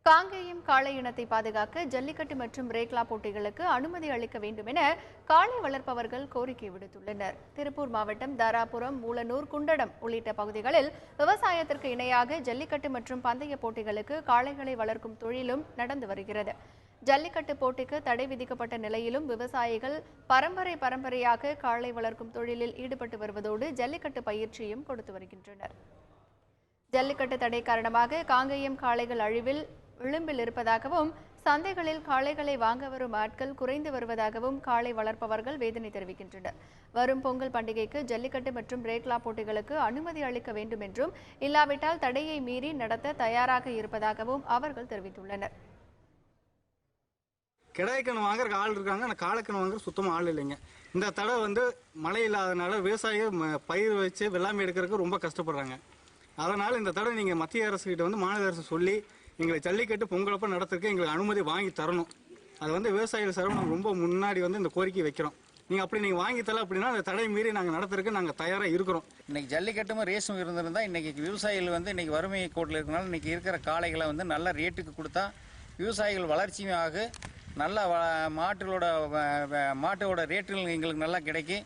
காங்கேயம் காளை இனத்தை பாதுகாக்க ஜல்லிக்கட்டு மற்றும் ரேக்லா போட்டிகளுக்கு அனுமதி அளிக்க வேண்டும் என காளை வளர்ப்பவர்கள் கோரிக்கை விடுத்துள்ளனர். திருப்பூர் மாவட்டம் தாராபுரம், மூலனூர், குண்டடம் உள்ளிட்ட பகுதிகளில் விவசாயத்திற்கு இணையாக ஜல்லிக்கட்டு மற்றும் பந்தய போட்டிகளுக்கு காளைகளை வளர்க்கும் தொழிலும் நடந்து வருகிறது. ஜல்லிக்கட்டு போட்டிக்கு தடை விதிக்கப்பட்ட நிலையிலும் விவசாயிகள் பரம்பரையாக காளை வளர்க்கும் தொழிலில் ஈடுபட்டு வருவதோடு ஜல்லிக்கட்டு பயிற்சியும் கொடுத்து வருகின்றனர். ஜல்லிக்கட்டு தடை காரணமாக காங்கேயம் காளைகள் அழிவில் விளிம்பில் இருப்பதாகவும், சந்தைகளில் காளைகளை வாங்க வரும் ஆட்கள் குறைந்து வருவதாகவும் காளை வளர்ப்பவர்கள் வேதனை தெரிவிக்கின்றனர். வரும் பொங்கல் பண்டிகைக்கு ஜல்லிக்கட்டு மற்றும் ரேக்லா போட்டிகளுக்கு அனுமதி அளிக்க வேண்டும் என்றும், இல்லாவிட்டால் தடையை மீறி நடத்த தயாராக இருப்பதாகவும் அவர்கள் தெரிவித்துள்ளனர். கிடாய்க்கணு வாங்குறதுக்கு ஆள் இருக்காங்க, ஆனால் காளைக்கணு வாங்குற சுத்தமாக ஆள் இல்லைங்க. இந்த தடை மழை இல்லாதனால விவசாயிகள் பயிர் வச்சு வெள்ளாமை எடுக்கிறதுக்கு ரொம்ப கஷ்டப்படுறாங்க. அதனால் இந்த தடவை நீங்கள் மத்திய அரசுகிட்ட மாநில அரசு சொல்லி எங்களை ஜல்லிக்கட்டு பொங்கலப்ப நடத்துறதுக்கு எங்களுக்கு அனுமதி வாங்கி தரணும். அது விவசாயிகள் சார்பாக நம்ம ரொம்ப முன்னாடி இந்த கோரிக்கை வைக்கிறோம். நீங்கள் வாங்கி தரல அப்படின்னா அந்த தடை மீறி நாங்கள் நடத்துறதுக்கு நாங்கள் தயாராக இருக்கிறோம். இன்னைக்கு ஜல்லிக்கட்டும் ரேஸும் இருந்திருந்தா இன்னைக்கு விவசாயிகள் இன்னைக்கு வறுமை கோட்டில் இருக்கனால இன்னைக்கு இருக்கிற காளைகளை நல்ல ரேட்டுக்கு கொடுத்தா விவசாயிகள் வளர்ச்சியாக நல்ல மாட்டோட ரேட்டுகள் எங்களுக்கு நல்லா கிடைக்கும்.